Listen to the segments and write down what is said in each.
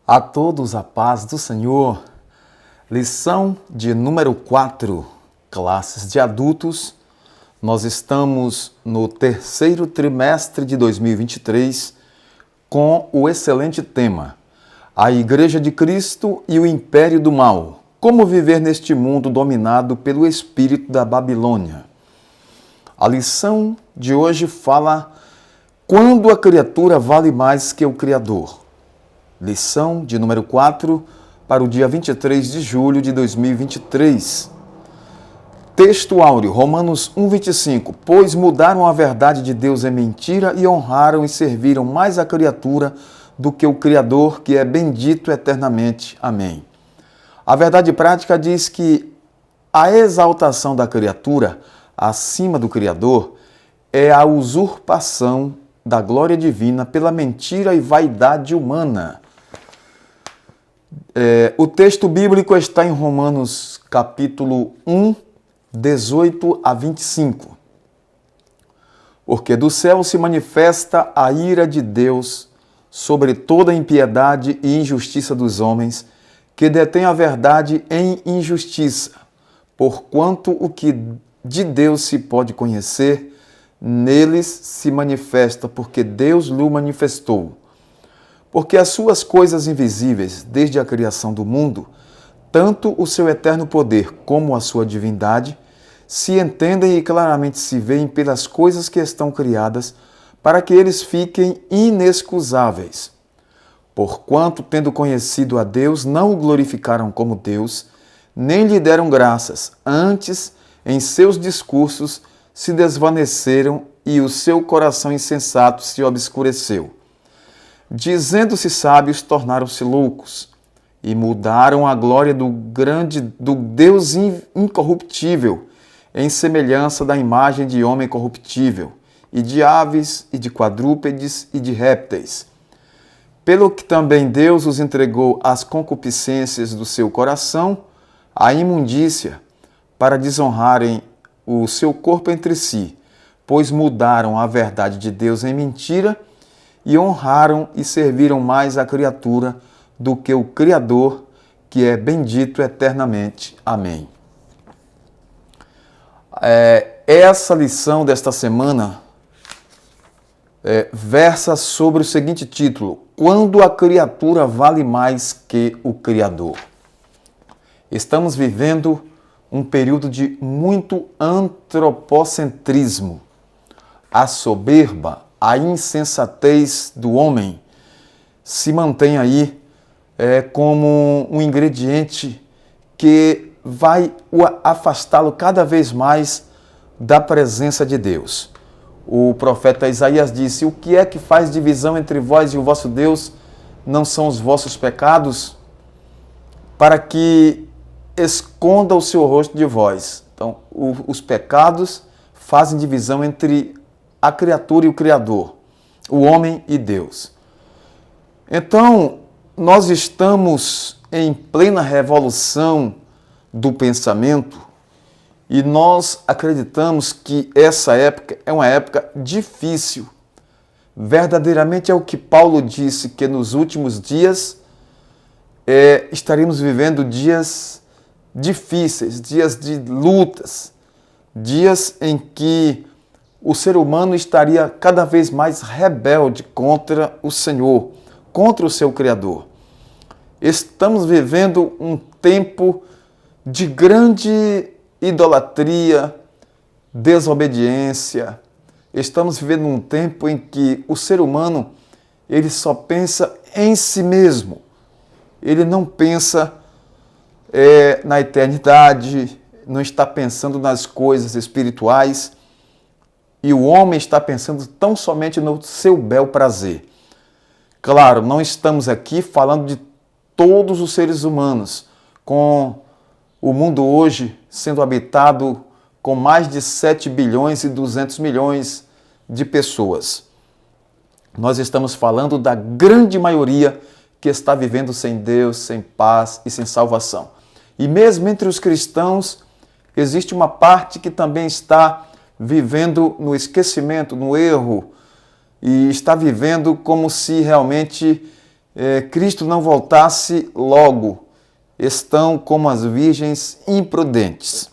A todos a paz do Senhor. Lição de número 4, classes de adultos. Nós estamos no terceiro trimestre de 2023 com o excelente tema: a Igreja de Cristo e o Império do Mal. Como viver neste mundo dominado pelo espírito da Babilônia. A lição de hoje fala quando a criatura vale mais que o Criador. Lição de número 4 para o dia 23 de julho de 2023. Texto áureo, Romanos 1,25. Pois mudaram a verdade de Deus em mentira e honraram e serviram mais a criatura do que o Criador, que é bendito eternamente. Amém. A verdade prática diz que a exaltação da criatura acima do Criador é a usurpação da glória divina pela mentira e vaidade humana. O texto bíblico está em Romanos capítulo 1, 18 a 25. Porque do céu se manifesta a ira de Deus sobre toda a impiedade e injustiça dos homens, que detêm a verdade em injustiça, porquanto o que de Deus se pode conhecer, neles se manifesta, porque Deus lhe manifestou. Porque as suas coisas invisíveis, desde a criação do mundo, tanto o seu eterno poder como a sua divindade, se entendem e claramente se veem pelas coisas que estão criadas, para que eles fiquem inexcusáveis. Porquanto, tendo conhecido a Deus, não o glorificaram como Deus, nem lhe deram graças, antes, em seus discursos, se desvaneceram e o seu coração insensato se obscureceu. Dizendo-se sábios, tornaram-se loucos, e mudaram a glória do Deus incorruptível, em semelhança da imagem de homem corruptível, e de aves, e de quadrúpedes, e de répteis. Pelo que também Deus os entregou às concupiscências do seu coração, à imundícia, para desonrarem o seu corpo entre si, pois mudaram a verdade de Deus em mentira, e honraram e serviram mais a criatura do que o Criador, que é bendito eternamente. Amém. Essa lição desta semana versa sobre o seguinte título: quando a criatura vale mais que o Criador. Estamos vivendo um período de muito antropocentrismo. A soberba, a insensatez do homem se mantém aí como um ingrediente que vai afastá-lo cada vez mais da presença de Deus. O profeta Isaías disse: o que é que faz divisão entre vós e o vosso Deus? Não são os vossos pecados? Para que esconda o seu rosto de vós. Então, os pecados fazem divisão entre a criatura e o Criador, o homem e Deus. Então, nós estamos em plena revolução do pensamento e nós acreditamos que essa época é uma época difícil. Verdadeiramente é o que Paulo disse, que nos últimos dias estaremos vivendo dias difíceis, dias de lutas, dias em que o ser humano estaria cada vez mais rebelde contra o Senhor, contra o seu Criador. Estamos vivendo um tempo de grande idolatria, desobediência. Estamos vivendo um tempo em que o ser humano ele só pensa em si mesmo. Ele não pensa na eternidade, não está pensando nas coisas espirituais. E o homem está pensando tão somente no seu bel prazer. Claro, não estamos aqui falando de todos os seres humanos, com o mundo hoje sendo habitado com mais de 7 bilhões e 200 milhões de pessoas. Nós estamos falando da grande maioria que está vivendo sem Deus, sem paz e sem salvação. E mesmo entre os cristãos, existe uma parte que também está vivendo no esquecimento, no erro, e está vivendo como se realmente Cristo não voltasse logo, estão como as virgens imprudentes.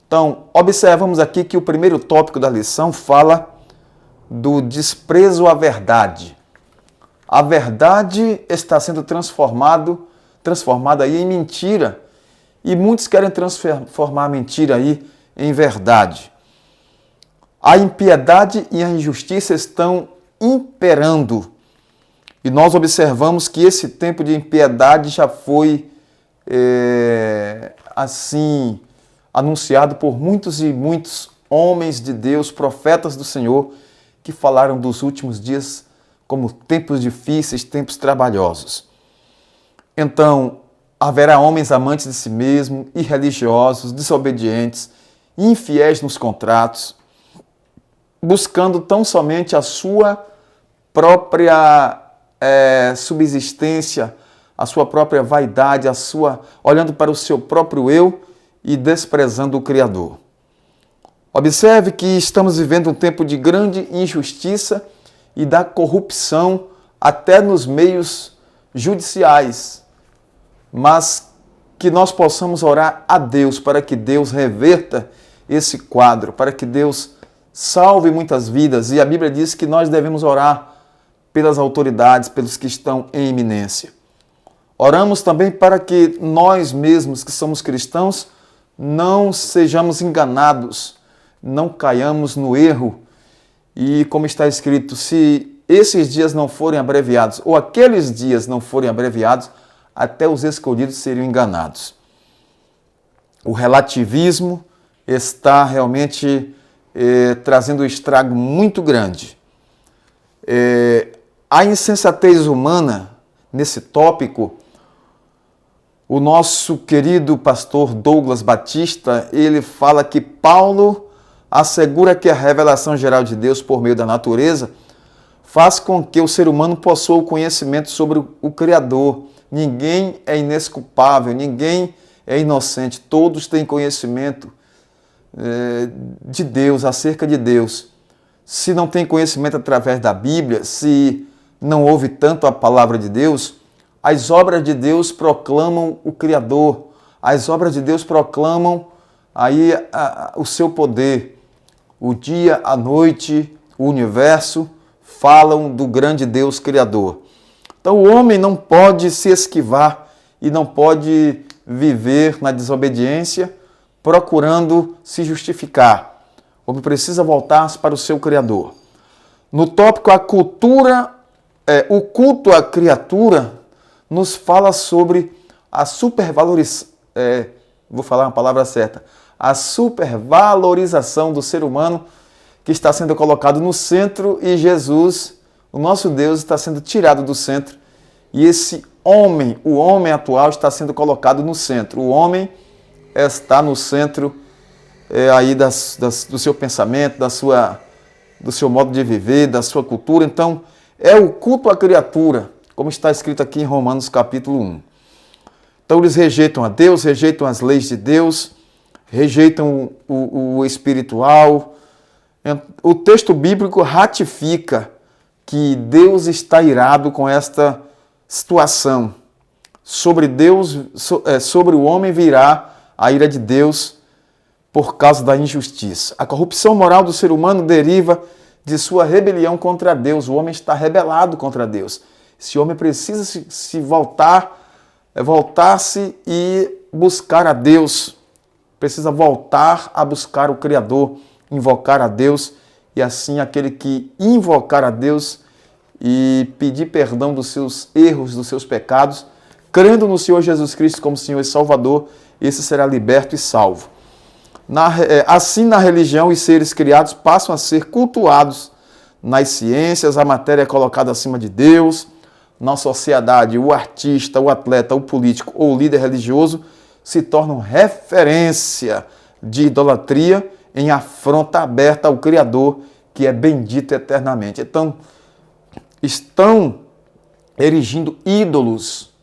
Então, observamos aqui que o primeiro tópico da lição fala do desprezo à verdade. A verdade está sendo transformada aí em mentira, e muitos querem transformar a mentira aí em verdade. A impiedade e a injustiça estão imperando, e nós observamos que esse tempo de impiedade já foi assim anunciado por muitos e muitos homens de Deus, profetas do Senhor, que falaram dos últimos dias como tempos difíceis, tempos trabalhosos. Então, haverá homens amantes de si mesmo, irreligiosos, desobedientes, infiéis nos contratos, buscando tão somente a sua própria subsistência, a sua própria vaidade, olhando para o seu próprio eu e desprezando o Criador. Observe que estamos vivendo um tempo de grande injustiça e da corrupção até nos meios judiciais, mas que nós possamos orar a Deus para que Deus reverta esse quadro, para que Deus salve muitas vidas, e a Bíblia diz que nós devemos orar pelas autoridades, pelos que estão em iminência. Oramos também para que nós mesmos, que somos cristãos, não sejamos enganados, não caiamos no erro. E como está escrito, se esses dias não forem abreviados, ou aqueles dias não forem abreviados, até os escolhidos seriam enganados. O relativismo está realmente trazendo um estrago muito grande. A insensatez humana, nesse tópico, o nosso querido pastor Douglas Batista, ele fala que Paulo assegura que a revelação geral de Deus por meio da natureza faz com que o ser humano possua o conhecimento sobre o Criador. Ninguém é inesculpável, ninguém é inocente, todos têm conhecimento de Deus, acerca de Deus. Se não tem conhecimento através da Bíblia, se não ouve tanto a palavra de Deus, as obras de Deus proclamam o Criador, as obras de Deus proclamam aí o seu poder. O dia, a noite, o universo falam do grande Deus Criador. Então o homem não pode se esquivar e não pode viver na desobediência procurando se justificar. O homem precisa voltar para o seu Criador. No tópico a cultura, o culto à criatura, nos fala sobre a supervalorização, vou falar uma palavra certa, a supervalorização do ser humano que está sendo colocado no centro, e Jesus, o nosso Deus, está sendo tirado do centro, e esse homem, o homem atual, está sendo colocado no centro. O homem está no centro aí do seu pensamento, do seu modo de viver, da sua cultura. Então, é o culto à criatura, como está escrito aqui em Romanos capítulo 1. Então eles rejeitam a Deus, rejeitam as leis de Deus, rejeitam o espiritual. O texto bíblico ratifica que Deus está irado com esta situação. Sobre o homem virá a ira de Deus por causa da injustiça. A corrupção moral do ser humano deriva de sua rebelião contra Deus. O homem está rebelado contra Deus. Esse homem precisa se voltar-se e buscar a Deus. Precisa voltar a buscar o Criador, invocar a Deus, e assim aquele que invocar a Deus e pedir perdão dos seus erros, dos seus pecados, crendo no Senhor Jesus Cristo como Senhor e Salvador, esse será liberto e salvo. Assim, na religião, os seres criados passam a ser cultuados. Nas ciências, a matéria é colocada acima de Deus. Na sociedade, o artista, o atleta, o político ou o líder religioso se tornam referência de idolatria em afronta aberta ao Criador, que é bendito eternamente. Então, estão erigindo ídolos,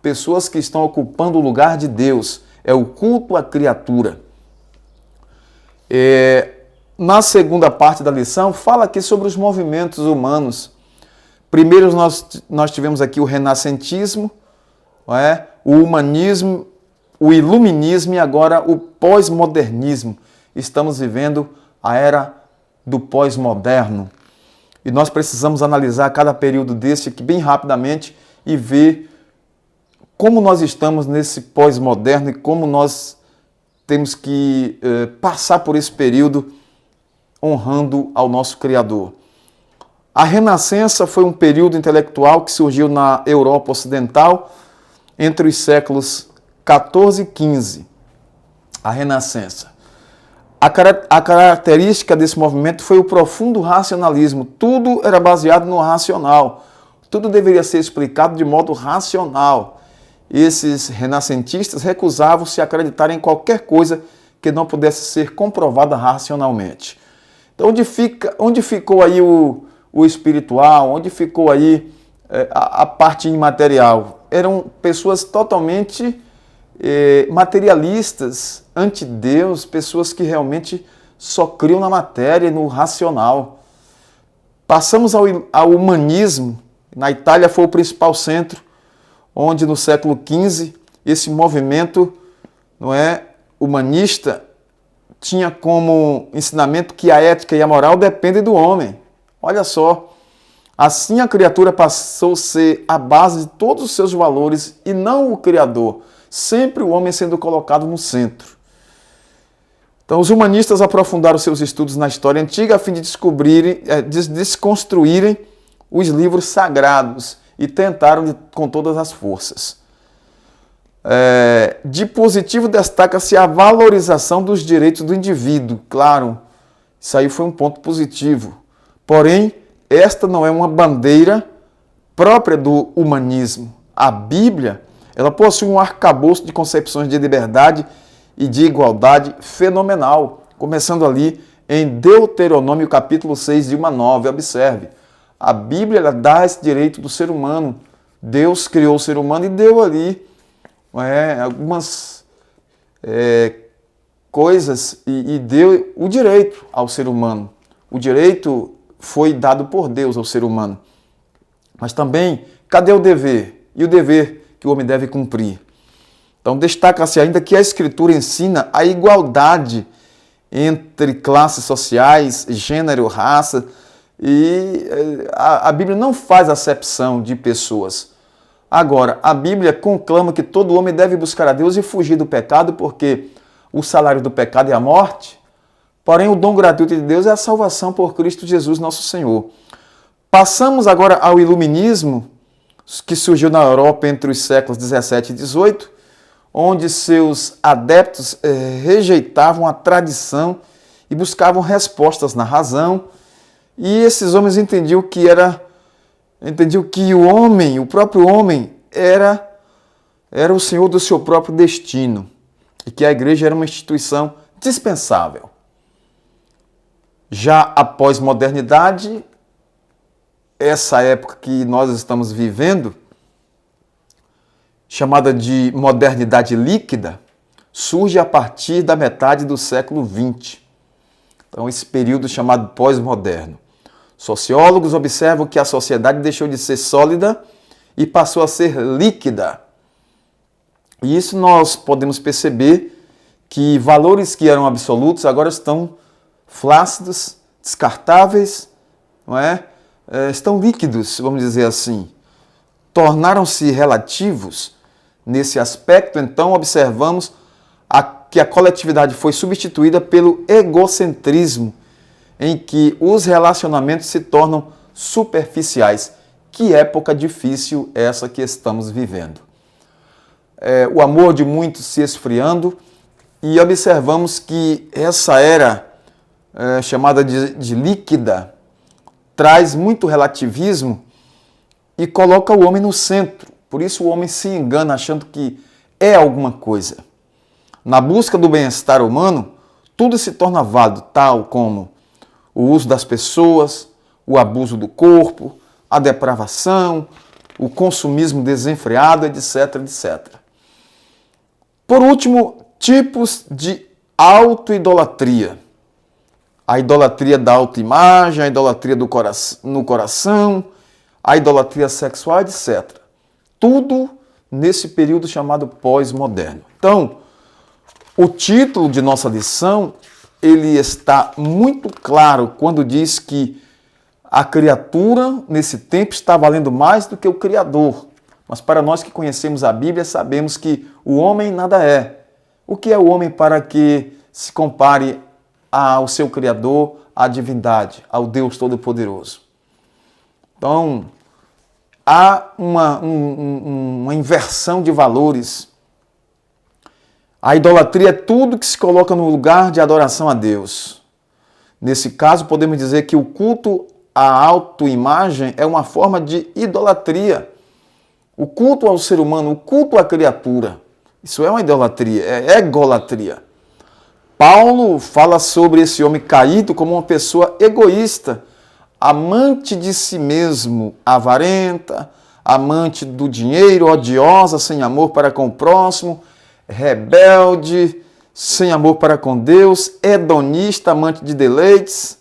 pessoas que estão ocupando o lugar de Deus. É o culto à criatura. Na segunda parte da lição, fala aqui sobre os movimentos humanos. Primeiro nós tivemos aqui o renascentismo, não é? O humanismo, o iluminismo e agora o pós-modernismo. Estamos vivendo a era do pós-moderno. E nós precisamos analisar cada período desse aqui bem rapidamente e ver como nós estamos nesse pós-moderno e como nós temos que passar por esse período honrando ao nosso Criador. A Renascença foi um período intelectual que surgiu na Europa Ocidental entre os séculos 14 e 15. A Renascença. A característica desse movimento foi o profundo racionalismo. Tudo era baseado no racional. Tudo deveria ser explicado de modo racional. Esses renascentistas recusavam-se a acreditar em qualquer coisa que não pudesse ser comprovada racionalmente. Então, onde ficou aí o espiritual? Onde ficou aí a parte imaterial? Eram pessoas totalmente materialistas, anti-Deus, pessoas que realmente só criam na matéria e no racional. Passamos ao humanismo. Na Itália foi o principal centro, onde no século XV esse movimento, não é, humanista tinha como ensinamento que a ética e a moral dependem do homem. Olha só, assim a criatura passou a ser a base de todos os seus valores e não o Criador, sempre o homem sendo colocado no centro. Então os humanistas aprofundaram seus estudos na história antiga a fim de desconstruírem os livros sagrados e tentaram com todas as forças. De positivo destaca-se a valorização dos direitos do indivíduo. Claro, isso aí foi um ponto positivo. Porém, esta não é uma bandeira própria do humanismo. A Bíblia, ela possui um arcabouço de concepções de liberdade e de igualdade fenomenal, começando ali em Deuteronômio capítulo 6, de 1 a 9. Observe, a Bíblia ela dá esse direito do ser humano. Deus criou o ser humano e deu ali algumas coisas e deu o direito ao ser humano. O direito foi dado por Deus ao ser humano. Mas também, cadê o dever? E o dever que o homem deve cumprir? Então, destaca-se ainda que a Escritura ensina a igualdade entre classes sociais, gênero, raça, e a Bíblia não faz acepção de pessoas. Agora, a Bíblia conclama que todo homem deve buscar a Deus e fugir do pecado, porque o salário do pecado é a morte, porém o dom gratuito de Deus é a salvação por Cristo Jesus, nosso Senhor. Passamos agora ao iluminismo, que surgiu na Europa entre os séculos 17 e 18, onde seus adeptos rejeitavam a tradição e buscavam respostas na razão, e esses homens entendiam que o homem, o próprio homem, era o senhor do seu próprio destino e que a igreja era uma instituição dispensável. Já a pós-modernidade, essa época que nós estamos vivendo, chamada de modernidade líquida, surge a partir da metade do século XX. Então, esse período chamado pós-moderno. Sociólogos observam que a sociedade deixou de ser sólida e passou a ser líquida. E isso nós podemos perceber que valores que eram absolutos agora estão flácidos, descartáveis, não é? Estão líquidos, vamos dizer assim. Tornaram-se relativos. Nesse aspecto, então, observamos que a coletividade foi substituída pelo egocentrismo, em que os relacionamentos se tornam superficiais. Que época difícil essa que estamos vivendo. O amor de muitos se esfriando e observamos que essa era chamada de líquida traz muito relativismo e coloca o homem no centro. Por isso o homem se engana achando que é alguma coisa. Na busca do bem-estar humano, tudo se torna válido, tal como o uso das pessoas, o abuso do corpo, a depravação, o consumismo desenfreado, etc, etc. Por último, tipos de autoidolatria. A idolatria da autoimagem, a idolatria no coração, a idolatria sexual, etc. Tudo nesse período chamado pós-moderno. Então, o título de nossa lição, ele está muito claro quando diz que a criatura, nesse tempo, está valendo mais do que o Criador. Mas para nós que conhecemos a Bíblia, sabemos que o homem nada é. O que é o homem para que se compare ao seu Criador, à divindade, ao Deus Todo-Poderoso? Então, há uma inversão de valores. A idolatria é tudo que se coloca no lugar de adoração a Deus. Nesse caso, podemos dizer que o culto à autoimagem é uma forma de idolatria. O culto ao ser humano, o culto à criatura, isso é uma idolatria, é egolatria. Paulo fala sobre esse homem caído como uma pessoa egoísta, amante de si mesmo, avarenta, amante do dinheiro, odiosa, sem amor para com o próximo, rebelde, sem amor para com Deus, hedonista, amante de deleites.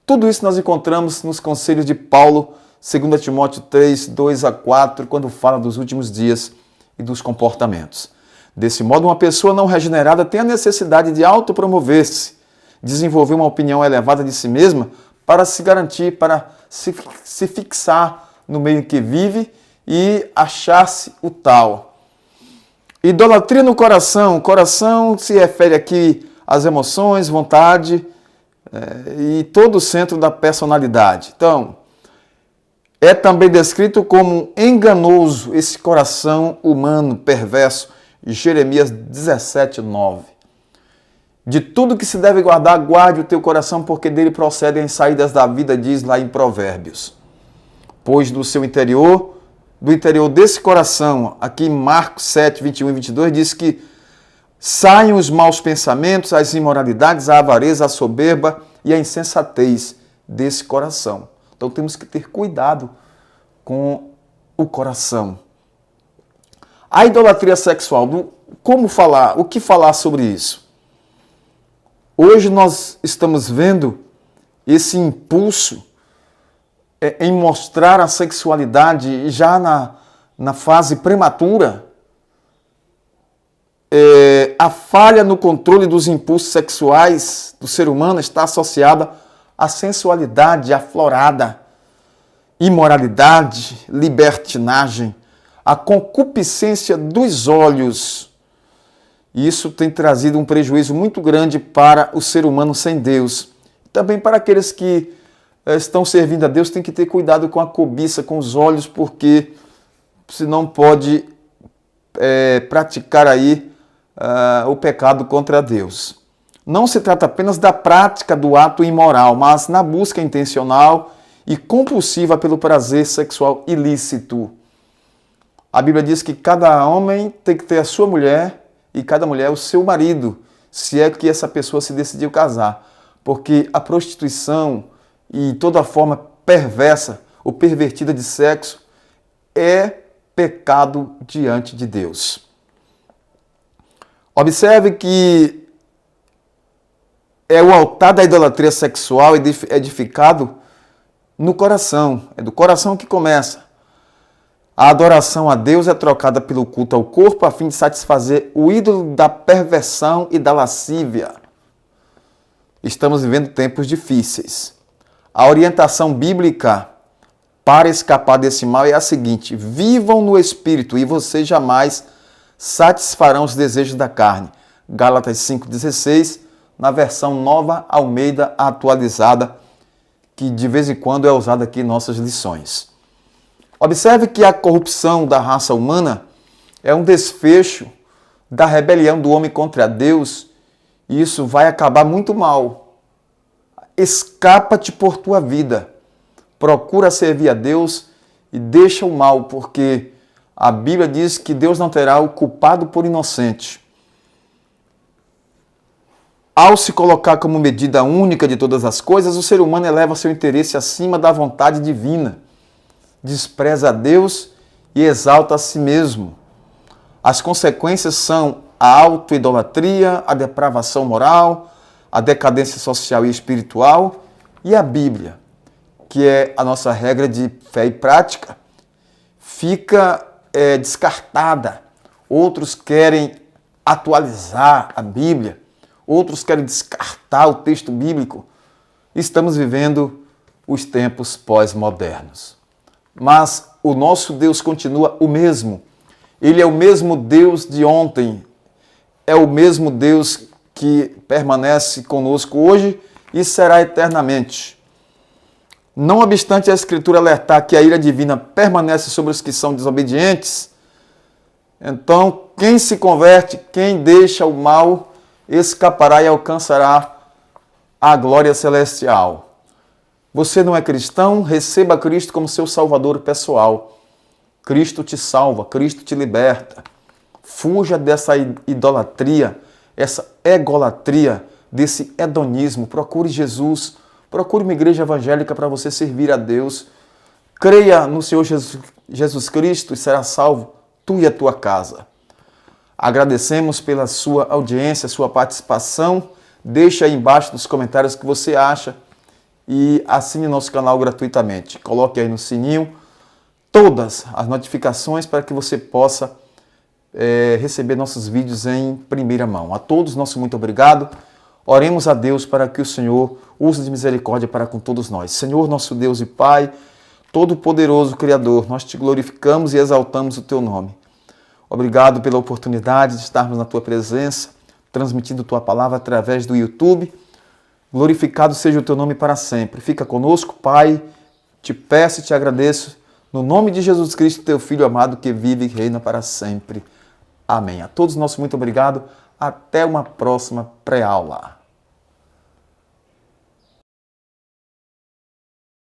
Tudo isso nós encontramos nos conselhos de Paulo, 2 Timóteo 3, 2 a 4, quando fala dos últimos dias e dos comportamentos. Desse modo, uma pessoa não regenerada tem a necessidade de autopromover-se, desenvolver uma opinião elevada de si mesma para se garantir, para se fixar no meio em que vive e achar-se o tal. Idolatria no coração. Coração se refere aqui às emoções, vontade e todo o centro da personalidade. Então, é também descrito como enganoso esse coração humano perverso, Jeremias 17, 9. De tudo que se deve guardar, guarde o teu coração, porque dele procedem as saídas da vida, diz lá em Provérbios. Pois do interior desse coração, aqui em Marcos 7, 21 e 22, diz que saem os maus pensamentos, as imoralidades, a avareza, a soberba e a insensatez desse coração. Então temos que ter cuidado com o coração. A idolatria sexual, como falar, o que falar sobre isso? Hoje nós estamos vendo esse impulso em mostrar a sexualidade já na fase prematura. A falha no controle dos impulsos sexuais do ser humano está associada à sensualidade aflorada, imoralidade, libertinagem, a concupiscência dos olhos. E isso tem trazido um prejuízo muito grande para o ser humano sem Deus. Também para aqueles que estão servindo a Deus, tem que ter cuidado com a cobiça, com os olhos, porque senão pode praticar aí o pecado contra Deus. Não se trata apenas da prática do ato imoral, mas na busca intencional e compulsiva pelo prazer sexual ilícito. A Bíblia diz que cada homem tem que ter a sua mulher e cada mulher o seu marido, se é que essa pessoa se decidiu casar. Porque a prostituição e toda forma perversa ou pervertida de sexo é pecado diante de Deus. Observe que o altar da idolatria sexual edificado no coração. É do coração que começa. A adoração a Deus é trocada pelo culto ao corpo a fim de satisfazer o ídolo da perversão e da lascívia. Estamos vivendo tempos difíceis. A orientação bíblica para escapar desse mal é a seguinte: vivam no Espírito e vocês jamais satisfarão os desejos da carne. Gálatas 5,16, na versão Nova Almeida atualizada, que de vez em quando é usada aqui em nossas lições. Observe que a corrupção da raça humana é um desfecho da rebelião do homem contra Deus, e isso vai acabar muito mal. Escapa-te por tua vida. Procura servir a Deus e deixa o mal, porque a Bíblia diz que Deus não terá o culpado por inocente. Ao se colocar como medida única de todas as coisas, o ser humano eleva seu interesse acima da vontade divina, despreza a Deus e exalta a si mesmo. As consequências são a autoidolatria, a depravação moral, a decadência social e espiritual, e a Bíblia. que é a nossa regra de fé e prática, fica descartada. Outros querem atualizar a Bíblia, outros querem descartar o texto bíblico. Estamos vivendo os tempos pós-modernos. Mas o nosso Deus continua o mesmo. Ele é o mesmo Deus de ontem, é o mesmo Deus que permanece conosco hoje e será eternamente. Não obstante a Escritura alertar que a ira divina permanece sobre os que são desobedientes, então quem se converte, quem deixa o mal, escapará e alcançará a glória celestial. Você não é cristão? Receba Cristo como seu salvador pessoal. Cristo te salva, Cristo te liberta. Fuja dessa idolatria, essa egolatria, desse hedonismo. Procure Jesus, procure uma igreja evangélica para você servir a Deus. Creia no Senhor Jesus Cristo e será salvo, tu e a tua casa. Agradecemos pela sua audiência, sua participação. Deixa aí embaixo nos comentários o que você acha e assine nosso canal gratuitamente. Coloque aí no sininho todas as notificações para que você possa receber nossos vídeos em primeira mão. A todos, nosso muito obrigado. Oremos a Deus para que o Senhor use de misericórdia para com todos nós. Senhor, nosso Deus e Pai, Todo-Poderoso Criador, nós te glorificamos e exaltamos o teu nome. Obrigado pela oportunidade de estarmos na tua presença, transmitindo tua palavra através do YouTube. Glorificado seja o teu nome para sempre. Fica conosco, Pai, te peço e te agradeço, no nome de Jesus Cristo, teu Filho amado, que vive e reina para sempre. Amém. A todos, nosso muito obrigado. Até uma próxima pré-aula.